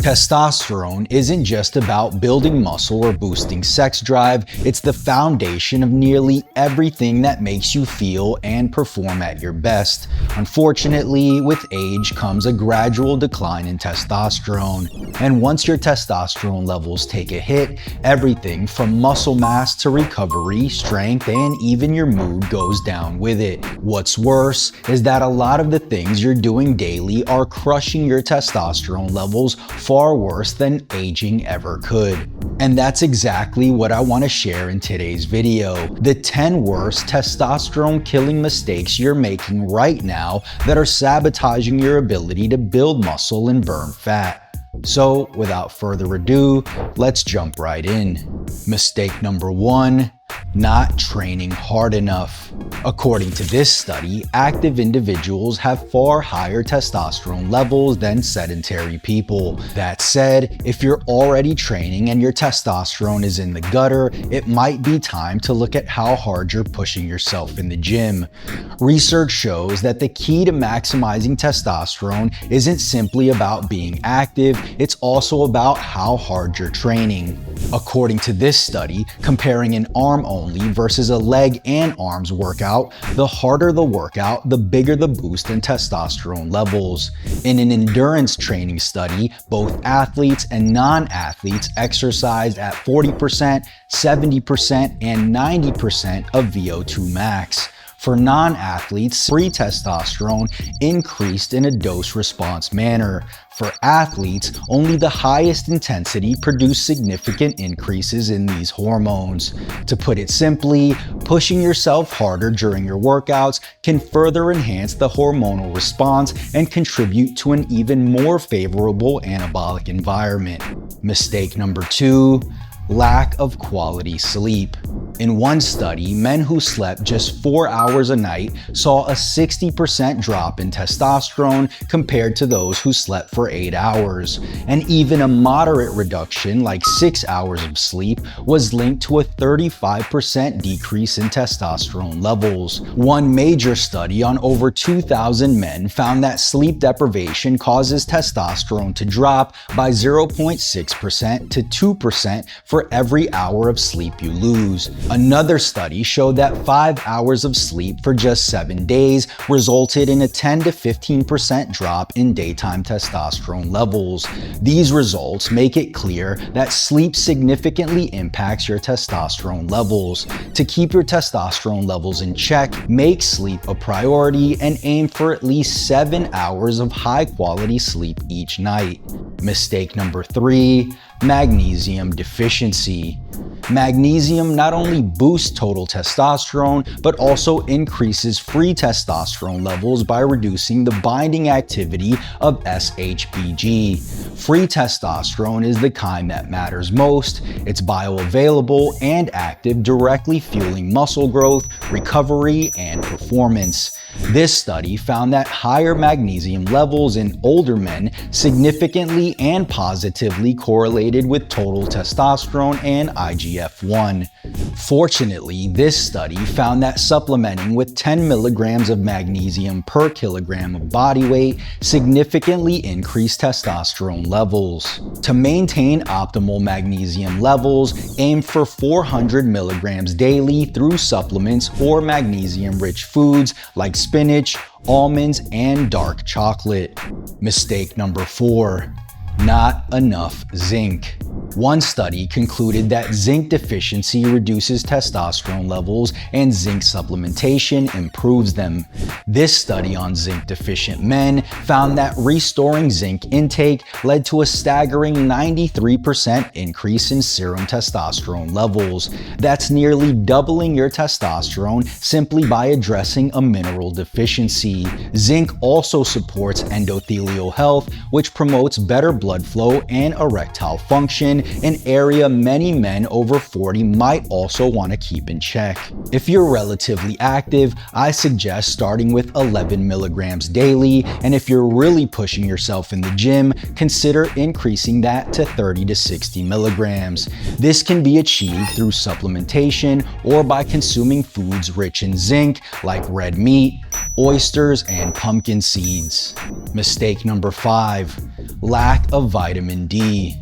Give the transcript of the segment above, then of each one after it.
Testosterone isn't just about building muscle or boosting sex drive, it's the foundation of nearly everything that makes you feel and perform at your best. Unfortunately, with age comes a gradual decline in testosterone. And once your testosterone levels take a hit, everything from muscle mass to recovery, strength, and even your mood goes down with it. What's worse is that a lot of the things you're doing daily are crushing your testosterone levels far worse than aging ever could. And that's exactly what I want to share in today's video. The 10 worst testosterone-killing mistakes you're making right now that are sabotaging your ability to build muscle and burn fat. So, without further ado, let's jump right in. Mistake number 1. Not training hard enough. According to this study, active individuals have far higher testosterone levels than sedentary people. That said, if you're already training and your testosterone is in the gutter, it might be time to look at how hard you're pushing yourself in the gym. Research shows that the key to maximizing testosterone isn't simply about being active, it's also about how hard you're training. According to this study, comparing an arm only versus a leg and arms workout, the harder the workout, the bigger the boost in testosterone levels. In an endurance training study, both athletes and non-athletes exercised at 40%, 70%, and 90% of VO2 max. For non-athletes, free testosterone increased in a dose-response manner. For athletes, only the highest intensity produced significant increases in these hormones. To put it simply, pushing yourself harder during your workouts can further enhance the hormonal response and contribute to an even more favorable anabolic environment. Mistake number 2. Lack of quality sleep. In one study, men who slept just 4 hours a night saw a 60% drop in testosterone compared to those who slept for 8 hours. And even a moderate reduction, like 6 hours of sleep, was linked to a 35% decrease in testosterone levels. One major study on over 2,000 men found that sleep deprivation causes testosterone to drop by 0.6% to 2% for every hour of sleep you lose. Another study showed that 5 hours of sleep for just 7 days resulted in a 10 to 15% drop in daytime testosterone levels. These results make it clear that sleep significantly impacts your testosterone levels. To keep your testosterone levels in check, make sleep a priority and aim for at least 7 hours of high-quality sleep each night. Mistake number 3. Magnesium deficiency. Magnesium not only boosts total testosterone, but also increases free testosterone levels by reducing the binding activity of SHBG. Free testosterone is the kind that matters most. It's bioavailable and active, directly fueling muscle growth, recovery, and performance. This study found that higher magnesium levels in older men significantly and positively correlated with total testosterone and IGF-1. Fortunately, this study found that supplementing with 10 milligrams of magnesium per kilogram of body weight significantly increased testosterone levels. To maintain optimal magnesium levels, aim for 400 milligrams daily through supplements or magnesium-rich foods like spinach, almonds, and dark chocolate. Mistake number 4. Not enough zinc. One study concluded that zinc deficiency reduces testosterone levels and zinc supplementation improves them. This study on zinc deficient men found that restoring zinc intake led to a staggering 93% increase in serum testosterone levels. That's nearly doubling your testosterone simply by addressing a mineral deficiency. Zinc also supports endothelial health, which promotes better blood flow and erectile function, an area many men over 40 might also want to keep in check. If you're relatively active, I suggest starting with 11 milligrams daily, and if you're really pushing yourself in the gym, consider increasing that to 30 to 60 milligrams. This can be achieved through supplementation or by consuming foods rich in zinc like red meat, oysters, and pumpkin seeds. Mistake number 5. Lack of vitamin D.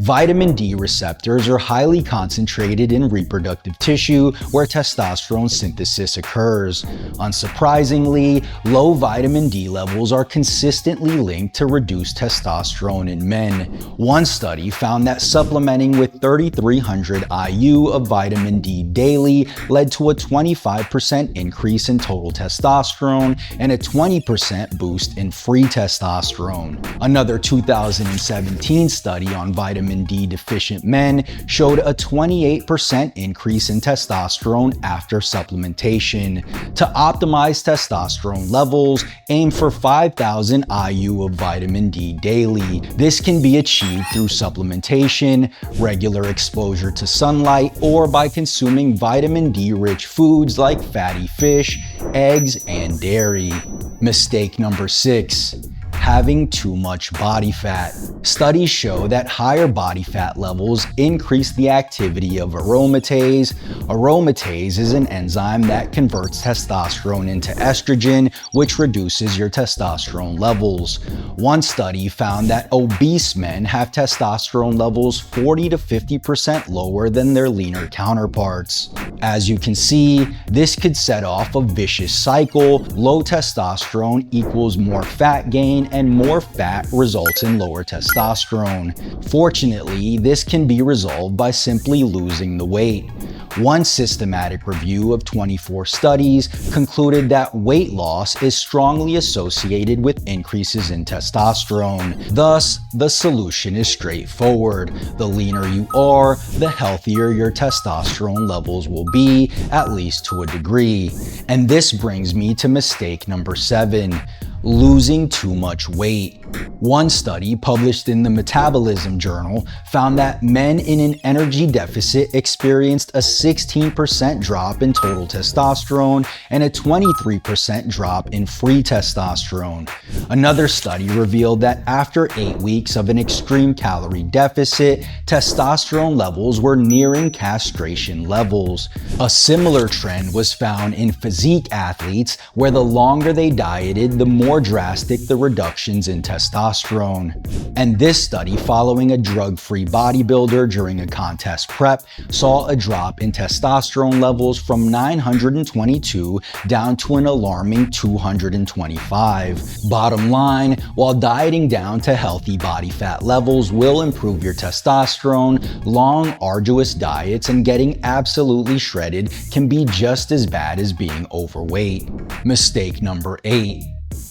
Vitamin D receptors are highly concentrated in reproductive tissue where testosterone synthesis occurs. Unsurprisingly, low vitamin D levels are consistently linked to reduced testosterone in men. One study found that supplementing with 3,300 IU of vitamin D daily led to a 25% increase in total testosterone and a 20% boost in free testosterone. Another 2017 study on vitamin D deficient men showed a 28% increase in testosterone after supplementation. To optimize testosterone levels, aim for 5,000 IU of vitamin D daily. This can be achieved through supplementation, regular exposure to sunlight, or by consuming vitamin D-rich foods like fatty fish, eggs, and dairy. Mistake number 6. Having too much body fat. Studies show that higher body fat levels increase the activity of aromatase. Aromatase is an enzyme that converts testosterone into estrogen, which reduces your testosterone levels. One study found that obese men have testosterone levels 40 to 50% lower than their leaner counterparts. As you can see, this could set off a vicious cycle. Low testosterone equals more fat gain, and more fat results in lower testosterone. Fortunately, this can be resolved by simply losing the weight. One systematic review of 24 studies concluded that weight loss is strongly associated with increases in testosterone. Thus, the solution is straightforward. The leaner you are, the healthier your testosterone levels will be, at least to a degree. And this brings me to mistake number 7. Losing too much weight. One study published in the Metabolism Journal found that men in an energy deficit experienced a 16% drop in total testosterone and a 23% drop in free testosterone. Another study revealed that after 8 weeks of an extreme calorie deficit, testosterone levels were nearing castration levels. A similar trend was found in physique athletes, where the longer they dieted, the more drastic the reductions in testosterone. And this study, following a drug-free bodybuilder during a contest prep, saw a drop in testosterone levels from 922 down to an alarming 225. Bottom line, while dieting down to healthy body fat levels will improve your testosterone, long, arduous diets and getting absolutely shredded can be just as bad as being overweight. Mistake number 8.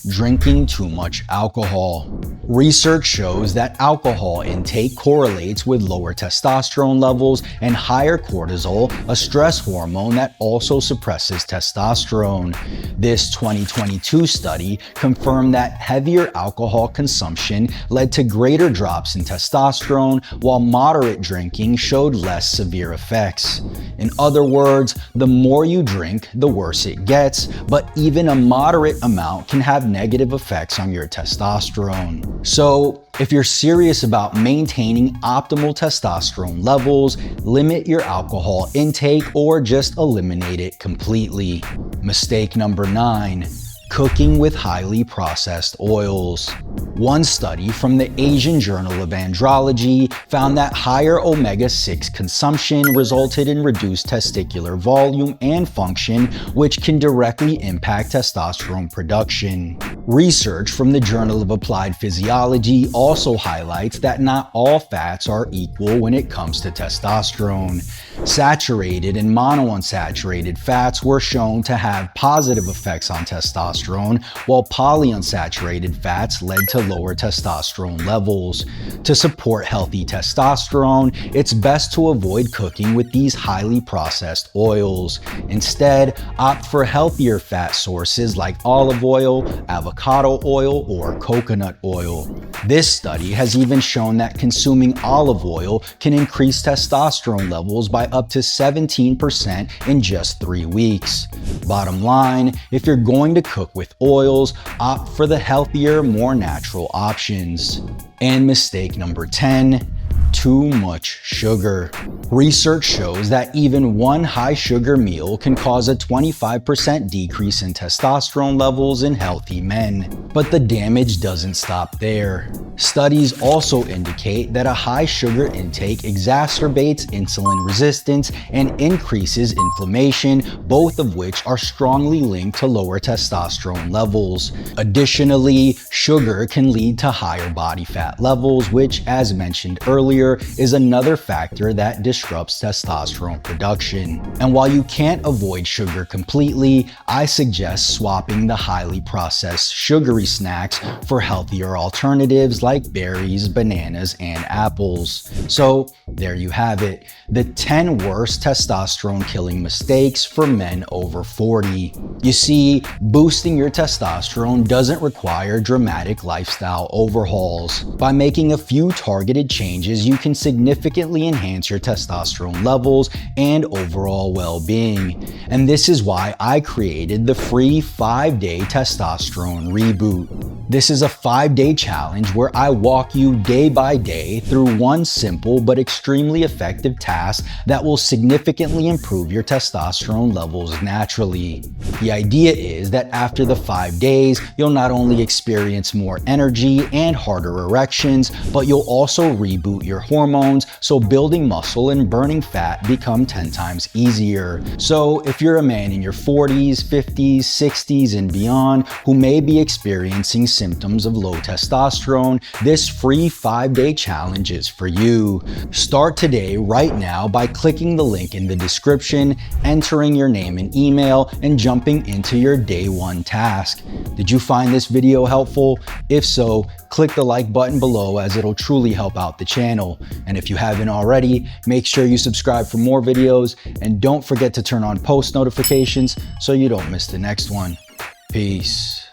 Drinking too much alcohol. Research shows that alcohol intake correlates with lower testosterone levels and higher cortisol, a stress hormone that also suppresses testosterone. This 2022 study confirmed that heavier alcohol consumption led to greater drops in testosterone, while moderate drinking showed less severe effects. In other words, the more you drink, the worse it gets, but even a moderate amount can have negative effects on your testosterone. So, if you're serious about maintaining optimal testosterone levels, limit your alcohol intake or just eliminate it completely. Mistake number 9. Cooking with highly processed oils. One study from the Asian Journal of Andrology found that higher omega-6 consumption resulted in reduced testicular volume and function, which can directly impact testosterone production. Research from the Journal of Applied Physiology also highlights that not all fats are equal when it comes to testosterone. Saturated and monounsaturated fats were shown to have positive effects on testosterone, while polyunsaturated fats led to lower testosterone levels. To support healthy testosterone, it's best to avoid cooking with these highly processed oils. Instead, opt for healthier fat sources like olive oil, avocado oil, or coconut oil. This study has even shown that consuming olive oil can increase testosterone levels by up to 17% in just 3 weeks. Bottom line, if you're going to cook with oils, opt for the healthier, more natural options. And mistake number 10. Too much sugar. Research shows that even one high sugar meal can cause a 25% decrease in testosterone levels in healthy men. But the damage doesn't stop there. Studies also indicate that a high sugar intake exacerbates insulin resistance and increases inflammation, both of which are strongly linked to lower testosterone levels. Additionally, sugar can lead to higher body fat levels, which, as mentioned earlier, is another factor that disrupts testosterone production. And while you can't avoid sugar completely, I suggest swapping the highly processed sugary snacks for healthier alternatives like berries, bananas, and apples. So there you have it, the 10 worst testosterone-killing mistakes for men over 40. You see, boosting your testosterone doesn't require dramatic lifestyle overhauls. By making a few targeted changes, you can significantly enhance your testosterone levels and overall well-being. And this is why I created the free 5-day testosterone reboot. This is a 5-day challenge where I walk you day by day through one simple but extremely effective task that will significantly improve your testosterone levels naturally. The idea is that after the 5 days, you'll not only experience more energy and harder erections, but you'll also reboot your hormones, so building muscle and burning fat become 10 times easier. So if you're a man in your 40s, 50s, 60s, and beyond who may be experiencing symptoms of low testosterone, this free 5-day challenge is for you. Start today right now by clicking the link in the description, entering your name and email, and jumping into your day 1 task. Did you find this video helpful? If so, click the like button below as it'll truly help out the channel. And if you haven't already, make sure you subscribe for more videos, and don't forget to turn on post notifications so you don't miss the next one. Peace.